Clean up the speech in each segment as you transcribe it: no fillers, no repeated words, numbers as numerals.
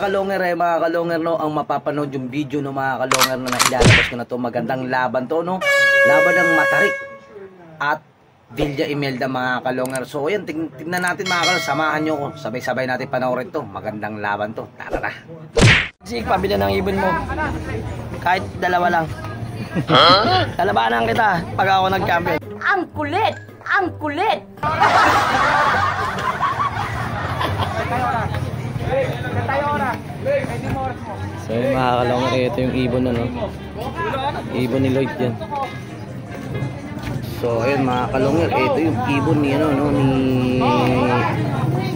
kalonger mga kalonger no, ang mapapanood yung video no mga kalonger na ilalabas ko na to. Magandang laban to no. Laban ng Matarik at Villa Imelda mga kalonger. So ayan, tingnan natin mga kalonger, samahan nyo ko. Sabay-sabay natin panoorin to. Magandang laban to. Tara na. Sige, pabila ng ibon mo. Kahit dalawa lang. Lalabanan kita pag ako nag-champion. Ang kulit! Ang kulit! So yung mga kalonger, ito yung ibon na no. Ibon ni Lloyd yan. So ayun mga kalonger, ito yung ibon ni ano no,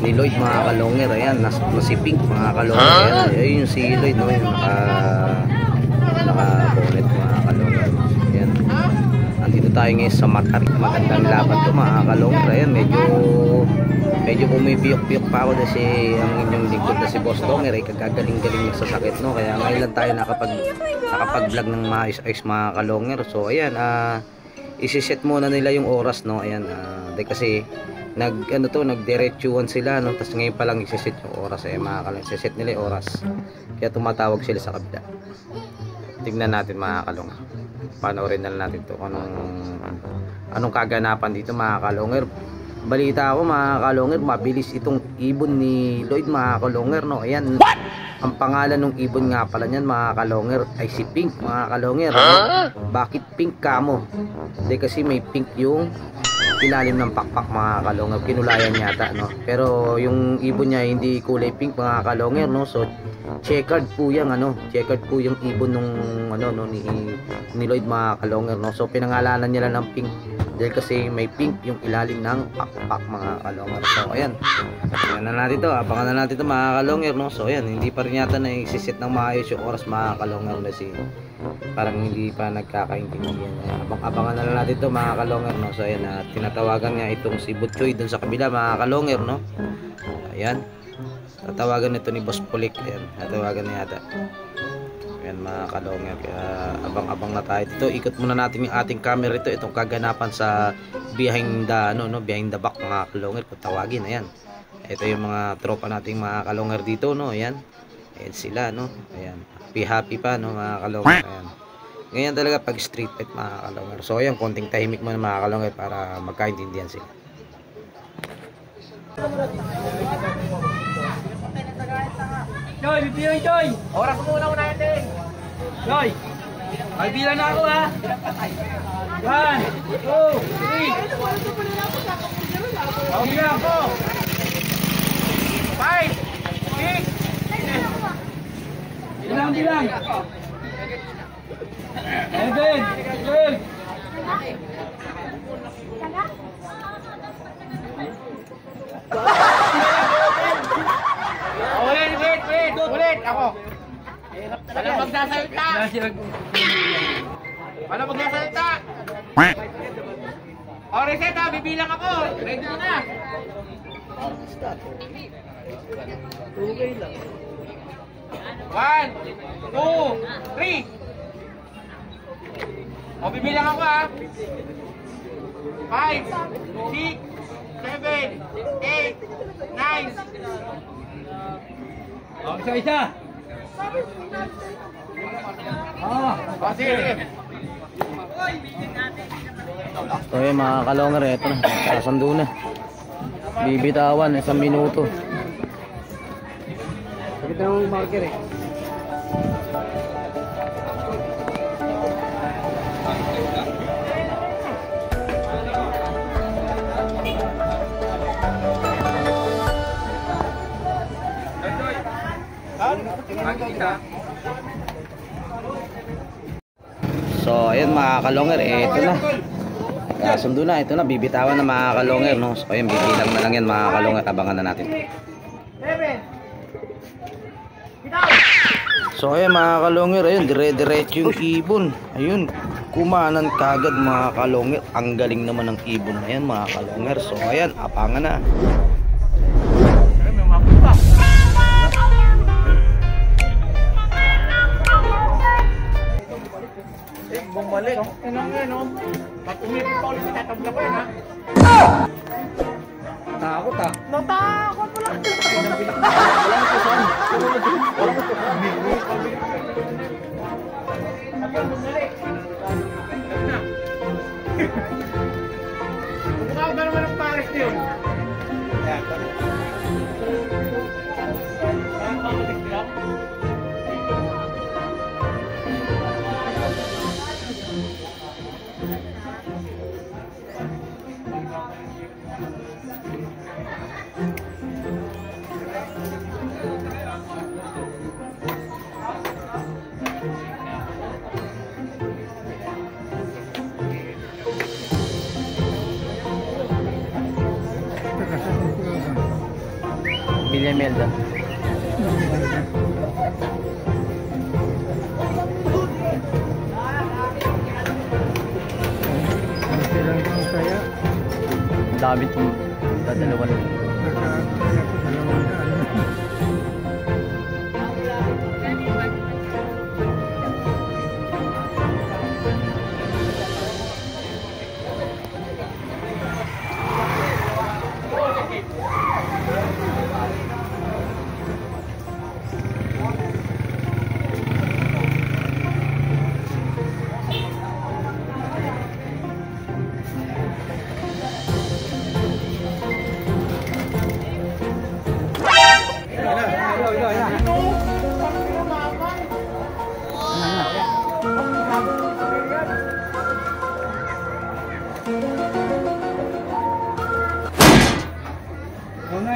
ni Lloyd mga kalonger. Ayan, si Pink mga kalonger. Ayun yung si Lloyd no, yung naka-bonnet mga kalonger. Ayan. Andito tayo ngayon sa Matarik. Magandang laban to mga kalonger. Ayan, medyo pumipiyok-piyok pa ako kasi ang inyong lingkod na si Boss Donger ay kagagaling-galing nagsasakit no. Kaya ngayon lang tayo nakapag-vlog ng maayos-ayos mga kalonger. So ayan, isi-set muna nila yung oras no. Ayan, kasi nagdiretsuhan sila no. Tapos ngayon pa lang isi-set yung oras mga kalonger. Isi-set nila yung oras. Kaya tumatawag sila sa kabila. Tingnan natin mga kalonger. Panoorin na lang natin to kung anong kaganapan dito mga kalonger. Balita ako mga kalonger, mabilis itong ibon ni Lloyd mga kalonger no. Ayan, ang pangalan ng ibon nga pala niyan mga kalonger ay si Pink mga kalonger no? Bakit pink kamo? Hindi kasi may pink yung ilalim ng pakpak mga kalonger, kinulayan yata no. Pero yung ibon niya hindi kulay pink mga kalonger no. So checkered po yung checkered po yung ibon nung no ni Lloyd mga kalonger no. So pinangalanan niya lang ng pink dahil kasi may pink yung ilalim ng pakpak mga kalonger. So ayan, tingnan na natin to, abangan na natin to mga kalonger no. So ayan, hindi pa rin yata na i-set ng maayos yung oras mga kalonger kasi parang hindi pa nagkakaintindihan. Abangan na lang natin to mga kalonger no. So ayan, tinatawagan nga itong si Butchoy dun sa kabila mga kalonger no. Ayan, tatawagan nito ni Boss Pulik. Ayan, tatawagan na yata. Ayan mga kalonger, kaya abang-abang na tayo dito. Ikot muna natin yung ating camera ito, itong kaganapan sa behind the back mga kalonger kung tawagin. Ayan, ito yung mga tropa nating mga kalonger dito no. Ayan, ayan sila no. Ayan, happy pa no mga kalonger. Ayan, ngayon talaga pag street fight mga kalonger. So ayan, konting tahimik muna mga kalonger para magkaintindihan sila. Joy, bibigyan Joy! Oras ko muna natin! Joy! Ay, bilang na ako ha! 1, 2, 3! Okay na ako! 5, 6! Bilang! 7, 8! Ulit ako. Wala magsasalita. Wala magsasalita. O, reseta, bibilang ako. Ready na. Okay lang. 1, 2, 3. O, bibilang ako ha. 5, 6, 7, 8, 9. Oh, isa. Sige. So yun mga kalonger, eto na, kasando na. Bibitawan, 1 minuto. Pakita ng marker eh. So ayun mga kalonger, ito na. Kasundo na, ito na, bibitawan na mga kalonger no. So ayun, bibilang na lang yan mga kalonger, abangan na natin. So ayun mga kalonger, ayun, dire-diretso yung ibon. Ayun, kumanan kagad mga kalonger. Ang galing naman ng ibon na yan mga kalonger. So ayan, abangan na. Bumalik. Inang yan, no? Pag umipin pa ulit, tatabla ko yan, ha? Takot ah. Natakot mo lang. Wala na pusan. Mukha ba naman ang pares niyo? Bilya Melda. Ang dami itong dadalawan.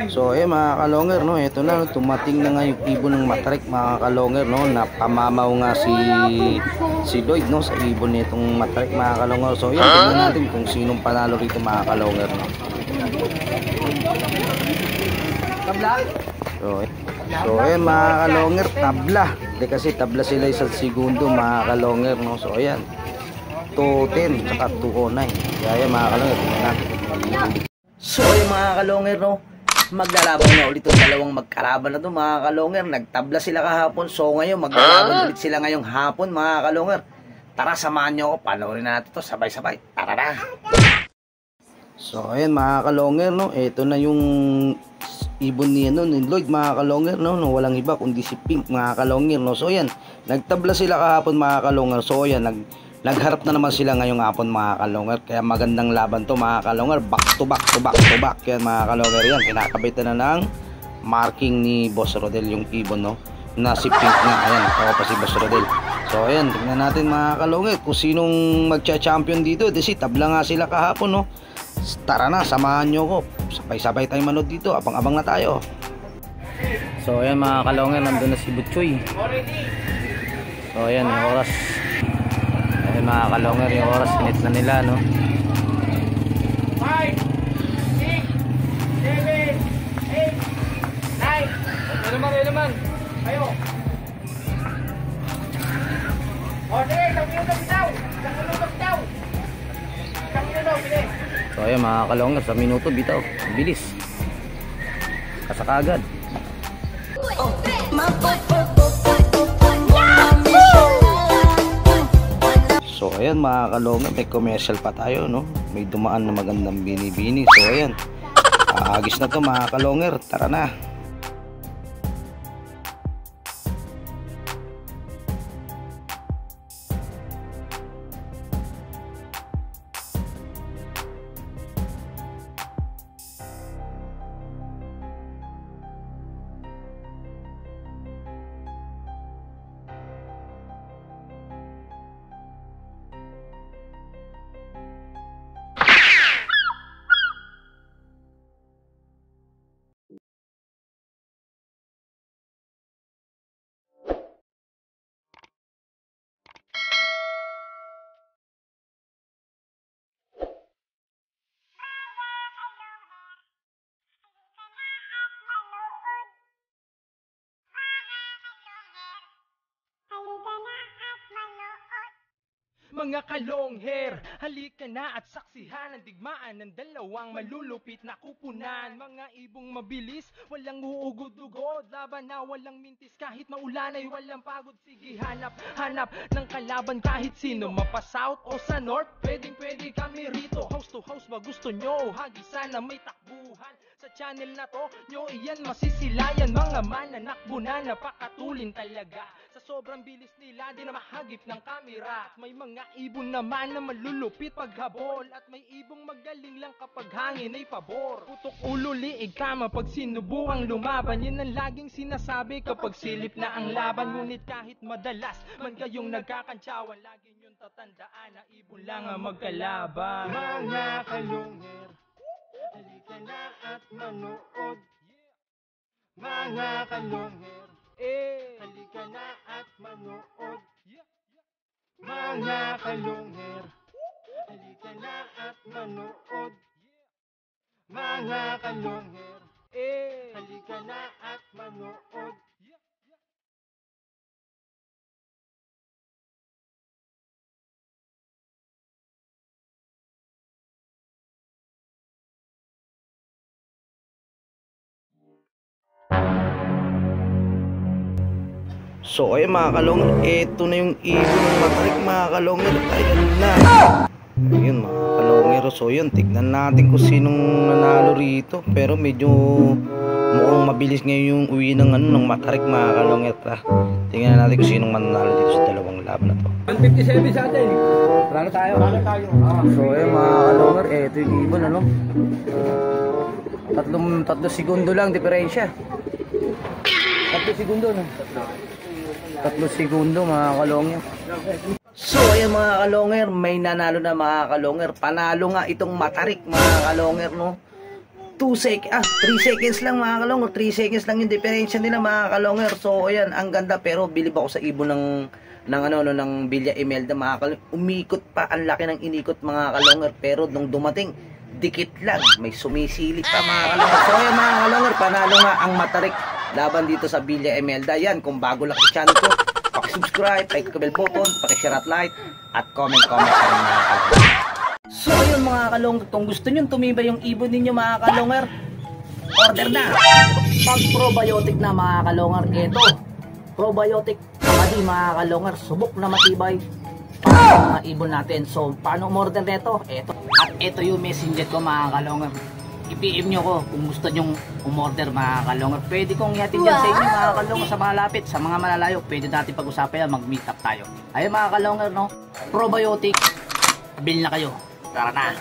So mga kalonger no, ito na tumating na nga yung ibon ng Matrek mga kalonger no, napamamaw nga si Lloyd no sa ibon nitong Matrek mga kalonger. So yan, tingnan natin kung sinong panalo rito mga kalonger no. So mga kalonger, tabla. Di kasi tabla sila isang segundo mga kalonger no. So ayan, 2:10 saka 2:09. Kaya mga kalonger, tingnan natin. So ayan mga kalonger no, maglalaban na ulit itong dalawang magkalaban na ito mga kalonger. Nagtabla sila kahapon, so ngayon maglalaban ulit sila ngayong hapon mga kalonger. Tara, samahan nyo ako, panoorin na natin ito sabay-sabay. Tara na! So ayan mga kalonger no, ito na yung ibon niya no, ni Lloyd mga kalonger no, walang iba kundi si Pink mga kalonger no. So ayan, nagtabla sila kahapon mga kalonger. So ayan, nagharap na naman sila ngayong hapon mga kalonger. Kaya magandang laban to mga kalonger. Back to back to back to back. Yan mga kalonger, yan. Kinakabit na ng marking ni Boss Rodel yung ibon no, na si Pink nga. Ayan, ako pa si Boss Rodel. So ayan, tingnan natin mga kalonger kung sinong magcha-champion dito. Kasi tabla nga sila kahapon no. Tara na, samahan nyo ko. Sabay-sabay tayo manood dito. Abang-abang na tayo. So ayan mga kalonger, nandun na si Butchoy. So ayan, yung oras. Ayan mga kalonger, yung oras sinit na nila no. 5, 6, 7, 8, 9. Ano naman? Ayo. O, sige, isang minuto bitaw. Isang minuto bitaw. Isang minuto, bilis. So ayan mga kalonger, sa minuto bitaw. Bilis. Kasakagad. So ayan mga kalonger, may commercial pa tayo no. May dumaan na magandang binibini. So ayan, agis na to mga kalonger. Tara na. Mga kalongher, halika na at saksihan ang digmaan ng dalawang malulupit na kupunan. Mga ibong mabilis, walang uugod-ugod, laban na walang mintis kahit maulan ay walang pagod. Sige, hanap ng kalaban kahit sino, mapa-south o sa north, pwedeng pwede kami rito. House to house ba gusto nyo? Hagisan na may takbuhan. channel na to, nyo iyan masisilayan. Mga mananakbo na napakatulin talaga. Sa sobrang bilis nila, di na mahagip ng kamera. At may mga ibon naman na malulupit paghabol. At may ibong magaling lang kapag hangin ay pabor. Putok ulo, liig kama pag sinubukang lumaban. Yan ang laging sinasabi kapag silip na ang laban. Ngunit kahit madalas man kayong nagkakantsawan, lagi nyong tatandaan na ibon lang ang magkalaban. Mga kalungher, halika na at manood. Mga kalungher, halika na at manood. Mga kalungher, halika na at manood. Mga kalungher, halika na at manood. So ayun mga kalongger, eto na yung ibon ng matarik mga kalongger. Ayan na. Ayun mga kalongger. So yun, tignan natin kung sinong nanalo rito. Pero medyo mukhang mabilis ngayon yung uwi ng matarik mga kalongger. Tingnan natin kung sinong mananalo dito sa dalawang laban na to. 157 sa atin. Plano tayo. Ah. So ayun mga kalongger, eto yung ibon Tatlong segundo lang diferensya. 3 segundo no. 3 segundo mga kalongger. So ayan mga kalongger, may nanalo na mga kalongger. Panalo nga itong matarik mga kalongger no. 3 seconds lang mga kalongger. 3 seconds lang yung diferensya nila mga kalongger. So ayan, ang ganda, pero bilib ako sa ibon ng Villa Imelda mga kalongger. Umikot pa, ang laki ng inikot mga kalongger, pero nung dumating dikit lang, may sumisili pa mga kalongger. So ayan mga kalongger, panalo nga ang matarik laban dito sa Villa Imelda. Yan, kung bago lang sa channel ko, paki-subscribe, paki-bell button, paki-share at like, at comment mga kalongger. So ayun mga kalongger, kung gusto nyo tumibay yung ibon ninyo mga kalongger, order na. Pag probiotic na mga kalongger, ito probiotic kamadi mga kalongger, subok na matibay para mga ibon natin. So paano umorder nito? Ito. At ito yung messenger ko mga kalongger. I-PM nyo ko kung gusto nyong umorder mga kalongger. Pwede kong ihatid dyan sa inyo mga kalongger, sa mga lapit, sa mga malalayo. Pwede natin pag-usapan yan, mag-meet up tayo. Ayun mga kalongger no, probiotic, bill na kayo. Tara na.